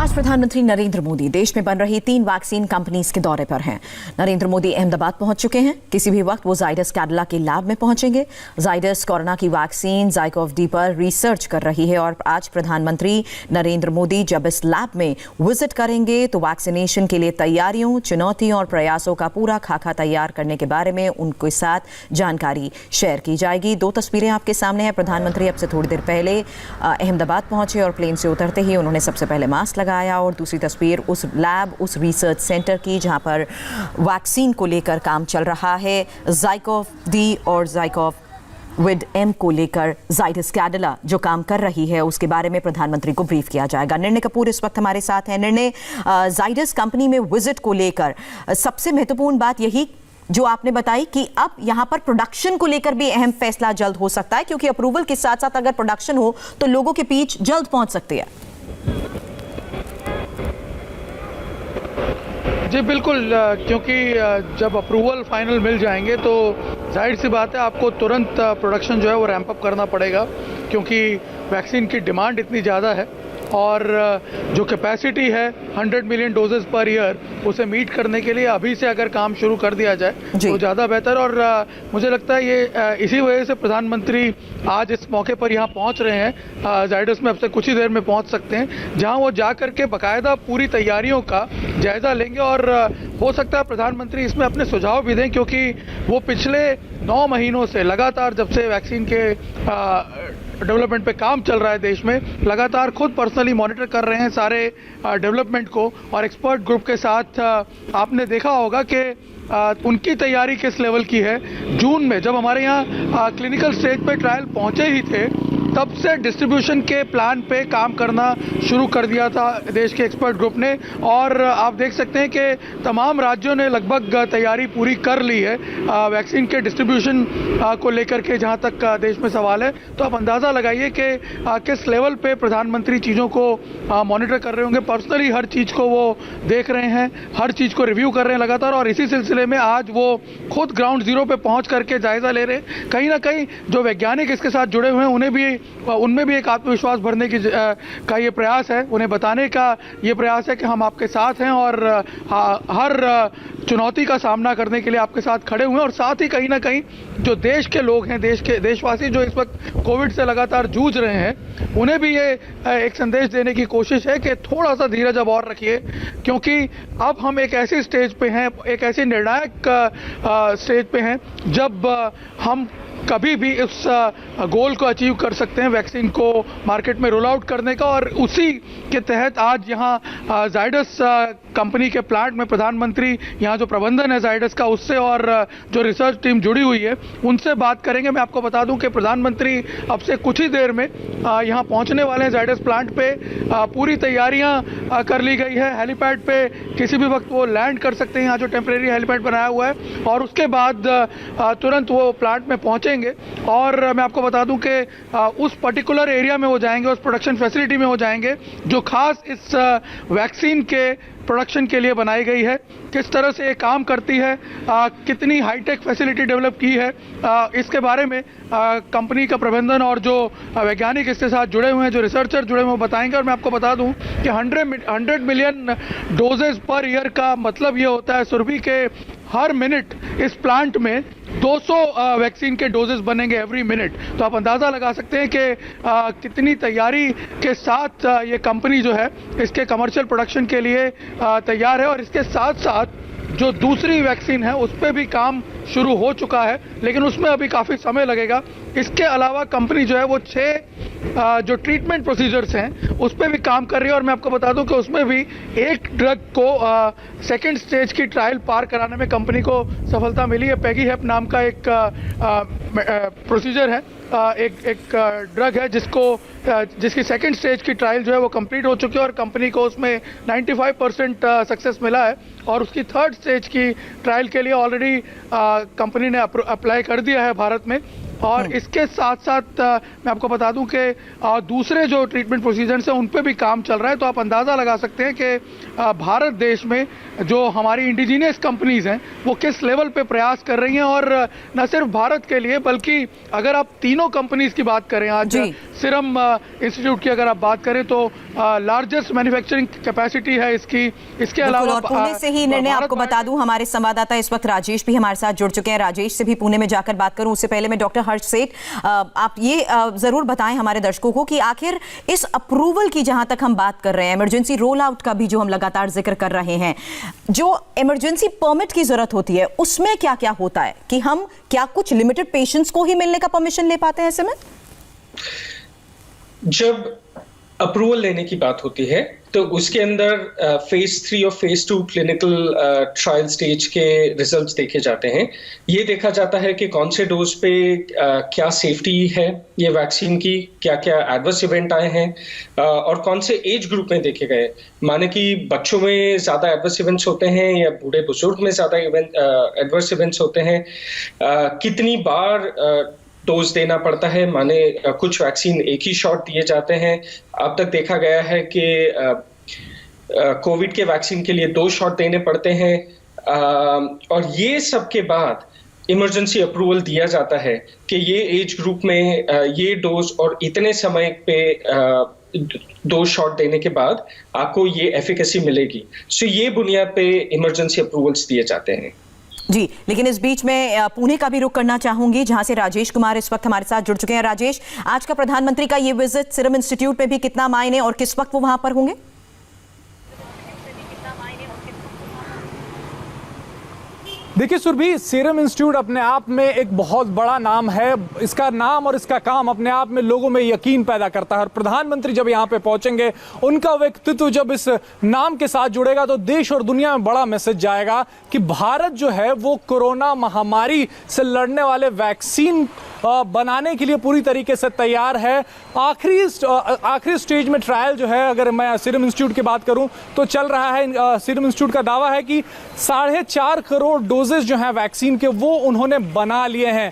आज प्रधानमंत्री नरेंद्र मोदी देश में बन रही 3 वैक्सीन कंपनीज के दौरे पर हैं। नरेंद्र मोदी अहमदाबाद पहुंच चुके हैं। किसी भी वक्त वो जाइडस कैडिला के लैब में पहुंचेंगे। जाइडस कोरोना की वैक्सीन ज़ाइकोव-डी पर रिसर्च कर रही है और आज प्रधानमंत्री नरेंद्र मोदी जब इस लैब में विजिट करेंगे तो वैक्सीनेशन के लिए तैयारियों, चुनौतियों और प्रयासों का पूरा खाका तैयार करने के बारे में उनके साथ जानकारी शेयर की जाएगी। 2 तस्वीरें आपके सामने हैं। प्रधानमंत्री अब से थोड़ी देर पहले अहमदाबाद पहुंचे और प्लेन से उतरते ही उन्होंने सबसे पहले मास्क लगाया और दूसरी तस्वीर उस लैब, उस रिसर्च सेंटर की जहां पर वैक्सीन को लेकर काम चल रहा है। ज़ाइकोव-डी और ज़ाइकोव-विड-एम को लेकर जाइडस कैडिला जो काम कर रही है उसके बारे में प्रधानमंत्री को ब्रीफ किया जाएगा। निर्णय कपूर इस वक्त हमारे साथ हैं। निर्णय, जाइडस कंपनी में विजिट को लेकर सबसे महत्वपूर्ण बात यही जो आपने बताई कि अब यहां पर प्रोडक्शन को लेकर भी अहम फैसला जल्द हो सकता है, क्योंकि अप्रूवल के साथ साथ अगर प्रोडक्शन हो तो लोगों के बीच जल्द पहुंच सकती है। जी बिल्कुल, क्योंकि जब अप्रूवल फाइनल मिल जाएंगे तो जाहिर सी बात है आपको तुरंत प्रोडक्शन जो है वो रैंप अप करना पड़ेगा, क्योंकि वैक्सीन की डिमांड इतनी ज़्यादा है और जो कैपेसिटी है 100 मिलियन डोजेस पर ईयर उसे मीट करने के लिए अभी से अगर काम शुरू कर दिया जाए तो ज़्यादा बेहतर। और मुझे लगता है ये इसी वजह से प्रधानमंत्री आज इस मौके पर यहाँ पहुँच रहे हैं। जाइडस में अब से कुछ ही देर में पहुँच सकते हैं, जहाँ वो जा कर के बाकायदा पूरी तैयारियों का जायज़ा लेंगे और हो सकता है प्रधानमंत्री इसमें अपने सुझाव भी दें, क्योंकि वो पिछले 9 महीनों से लगातार जब से वैक्सीन के डेवलपमेंट पे काम चल रहा है देश में, लगातार खुद पर्सनली मॉनिटर कर रहे हैं सारे डेवलपमेंट को और एक्सपर्ट ग्रुप के साथ आपने देखा होगा कि उनकी तैयारी किस लेवल की है। जून में जब हमारे यहाँ क्लिनिकल स्टेज पे ट्रायल पहुँचे ही थे तब से डिस्ट्रीब्यूशन के प्लान पे काम करना शुरू कर दिया था देश के एक्सपर्ट ग्रुप ने और आप देख सकते हैं कि तमाम राज्यों ने लगभग तैयारी पूरी कर ली है वैक्सीन के डिस्ट्रीब्यूशन को लेकर के। जहां तक देश में सवाल है तो आप अंदाज़ा लगाइए कि किस लेवल पे प्रधानमंत्री चीज़ों को मॉनिटर कर रहे होंगे। पर्सनली हर चीज़ को वो देख रहे हैं, हर चीज़ को रिव्यू कर रहे हैं लगातार और इसी सिलसिले में आज वो खुद ग्राउंड जीरो पे पहुँच करके जायज़ा ले रहे हैं। कहीं ना कहीं जो वैज्ञानिक इसके साथ जुड़े हुए हैं उनमें भी एक आत्मविश्वास भरने की का ये प्रयास है, उन्हें बताने का ये प्रयास है कि हम आपके साथ हैं और हर चुनौती का सामना करने के लिए आपके साथ खड़े हुए हैं। और साथ ही कहीं ना कहीं जो देश के लोग हैं, देशवासी जो इस वक्त कोविड से लगातार जूझ रहे हैं, उन्हें भी ये एक संदेश देने की कोशिश है कि थोड़ा सा धीरज अब और रखिए, क्योंकि अब हम एक ऐसी स्टेज पे हैं, एक ऐसी निर्णायक स्टेज पे हैं जब हम कभी भी इस गोल को अचीव कर सकते हैं वैक्सीन को मार्केट में रोल आउट करने का। और उसी के तहत आज यहाँ जाइडस कंपनी के प्लांट में प्रधानमंत्री यहाँ जो प्रबंधन है जाइडस का उससे और जो रिसर्च टीम जुड़ी हुई है उनसे बात करेंगे। मैं आपको बता दूं कि प्रधानमंत्री अब से कुछ ही देर में यहाँ पहुँचने वाले हैं जाइडस प्लांट पे। पूरी तैयारियाँ कर ली गई है। हेलीपैड पे किसी भी वक्त वो लैंड कर सकते हैं, यहाँ जो टेम्परेरी हेलीपैड बनाया हुआ है, और उसके बाद तुरंत वो प्लांट में पहुँचेंगे। और मैं आपको बता दूं कि उस पर्टिकुलर एरिया में वो जाएंगे, उस प्रोडक्शन फैसिलिटी में वो जाएंगे जो खास इस वैक्सीन के प्रोडक्शन के लिए बनाई गई है। किस तरह से ये काम करती है, कितनी हाईटेक फैसिलिटी डेवलप की है, इसके बारे में कंपनी का प्रबंधन और जो वैज्ञानिक इसके साथ जुड़े हुए हैं, जो रिसर्चर जुड़े हुए हैं, वो बताएंगे। और मैं आपको बता दूं कि 100 मिलियन डोजेज पर ईयर का मतलब ये होता है सुरभि के हर मिनट इस प्लांट में 200 वैक्सीन के डोजेस बनेंगे एवरी मिनट। तो आप अंदाज़ा लगा सकते हैं कि कितनी तैयारी के साथ ये कंपनी जो है इसके कमर्शियल प्रोडक्शन के लिए तैयार है। और इसके साथ साथ जो दूसरी वैक्सीन है उस पर भी काम शुरू हो चुका है, लेकिन उसमें अभी काफ़ी समय लगेगा। इसके अलावा कंपनी जो है वो 6 जो ट्रीटमेंट प्रोसीजर्स हैं उस पर भी काम कर रही है। और मैं आपको बता दूं कि उसमें भी एक ड्रग को सेकेंड स्टेज की ट्रायल पार कराने में कंपनी को सफलता मिली है। पेगीहेप नाम का एक प्रोसीजर है, एक ड्रग है जिसकी सेकेंड स्टेज की ट्रायल जो है वो कंप्लीट हो चुकी है और कंपनी को उसमें 95% सक्सेस मिला है। और उसकी 3rd स्टेज की ट्रायल के लिए ऑलरेडी कंपनी ने अप्लाई कर दिया है भारत में। और इसके साथ साथ मैं आपको बता दूं कि दूसरे जो ट्रीटमेंट प्रोसीजर्स हैं उन पे भी काम चल रहा है। तो आप अंदाज़ा लगा सकते हैं कि भारत देश में जो हमारी इंडिजीनियस कंपनीज हैं वो किस लेवल पे प्रयास कर रही हैं। और न सिर्फ भारत के लिए बल्कि अगर आप तीनों कंपनीज की बात करें, आज सीरम इंस्टीट्यूट की अगर आप बात करें तो लार्जेस्ट मैन्युफैक्चरिंग कैपेसिटी है इसके अलावा। और पुणे से ही निर्णय आपको बता दूं, हमारे संवाददाता इस वक्त राजेश भी हमारे साथ जुड़ चुके हैं। राजेश से भी पुणे में जाकर बात करूं उससे पहले मैं डॉक्टर हर्ष सेठ, आप ये जरूर बताएं हमारे दर्शकों को कि आखिर इस अप्रूवल की जहां तक हम बात कर रहे हैं, इमरजेंसी रोल आउट का भी जो हम लगातार जिक्र कर रहे हैं, जो इमरजेंसी परमिट की जरूरत होती है उसमें क्या क्या होता है कि हम क्या कुछ लिमिटेड पेशेंट्स को ही मिलने का परमिशन ले पाते हैं ऐसे में? जब अप्रूवल लेने की बात होती है तो उसके अंदर फेज 3 और फेज 2 क्लिनिकल ट्रायल स्टेज के रिजल्ट्स देखे जाते हैं। ये देखा जाता है कि कौन से डोज पे क्या सेफ्टी है ये वैक्सीन की, क्या क्या एडवर्स इवेंट आए हैं और कौन से एज ग्रुप में देखे गए। माने कि बच्चों में ज़्यादा एडवर्स इवेंट्स होते हैं या बूढ़े बुजुर्ग में ज़्यादा एडवर्स इवेंट्स होते हैं, कितनी बार डोज देना पड़ता है, माने कुछ वैक्सीन एक ही शॉट दिए जाते हैं। अब तक देखा गया है कि कोविड के वैक्सीन के लिए 2 शॉट देने पड़ते हैं और ये सब के बाद इमरजेंसी अप्रूवल दिया जाता है कि ये एज ग्रुप में ये डोज और इतने समय पे 2 शॉट देने के बाद आपको ये एफिकेसी मिलेगी। सो ये बुनियाद पे इमरजेंसी अप्रूवल्स दिए जाते हैं। जी, लेकिन इस बीच में पुणे का भी रुख करना चाहूंगी जहां से राजेश कुमार इस वक्त हमारे साथ जुड़ चुके हैं। राजेश, आज का प्रधानमंत्री का ये विजिट सीरम इंस्टीट्यूट में भी कितना मायने और किस वक्त वो वहां पर होंगे? देखिए सुरभि, सीरम इंस्टीट्यूट अपने आप में एक बहुत बड़ा नाम है। इसका नाम और इसका काम अपने आप में लोगों में यकीन पैदा करता है और प्रधानमंत्री जब यहाँ पे पहुंचेंगे, उनका व्यक्तित्व जब इस नाम के साथ जुड़ेगा तो देश और दुनिया में बड़ा मैसेज जाएगा कि भारत जो है वो कोरोना महामारी से लड़ने वाले वैक्सीन बनाने के लिए पूरी तरीके से तैयार है। आखिरी स्टेज में ट्रायल जो है, अगर मैं सीरम इंस्टीट्यूट की बात करूं तो चल रहा है। सीरम इंस्टीट्यूट का दावा है कि 4.5 करोड़ डोजेस जो हैं वैक्सीन के वो उन्होंने बना लिए हैं।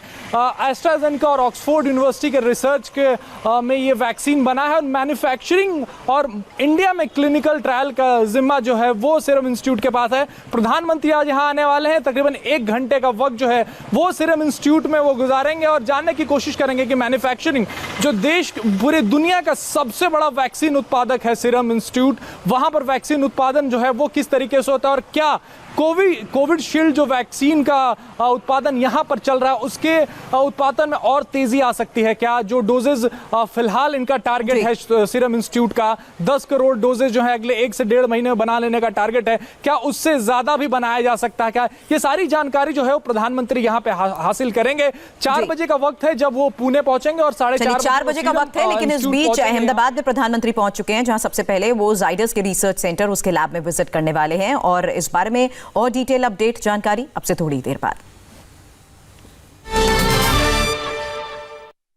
एस्ट्राजेनेका और ऑक्सफोर्ड यूनिवर्सिटी के रिसर्च के में ये वैक्सीन बना है और मैन्युफैक्चरिंग और इंडिया में क्लिनिकल ट्रायल का जिम्मा जो है वो सीरम इंस्टीट्यूट के पास है। प्रधानमंत्री आज यहाँ आने वाले हैं, तकरीबन 1 घंटे का वक्त जो है वो सीरम इंस्टीट्यूट में वो गुजारेंगे और जानने की कोशिश करेंगे कि मैन्युफैक्चरिंग जो देश पूरी दुनिया का सबसे बड़ा वैक्सीन उत्पादक है सीरम इंस्टीट्यूट, वहां पर वैक्सीन उत्पादन जो है वो किस तरीके से होता है और क्या कोविड शील्ड जो वैक्सीन का उत्पादन यहाँ पर चल रहा है उसके उत्पादन में और तेजी आ सकती है क्या? जो डोजेज फिलहाल इनका टारगेट है सीरम इंस्टीट्यूट का 10 करोड़ डोजेज जो है अगले 1 से 1.5 महीने में बना लेने का टारगेट है, क्या उससे ज्यादा भी बनाया जा सकता है क्या? ये सारी जानकारी जो है वो प्रधानमंत्री यहाँ पे हासिल करेंगे। 4 बजे का वक्त है जब वो पुणे पहुंचेंगे और 4:30 बजे का वक्त है। लेकिन इस बीच अहमदाबाद में प्रधानमंत्री पहुंच चुके हैं जहां सबसे पहले वो जाइडस के रिसर्च सेंटर उसके लैब में विजिट करने वाले हैं और इस बारे में और डिटेल अपडेट जानकारी अब से थोड़ी देर बाद।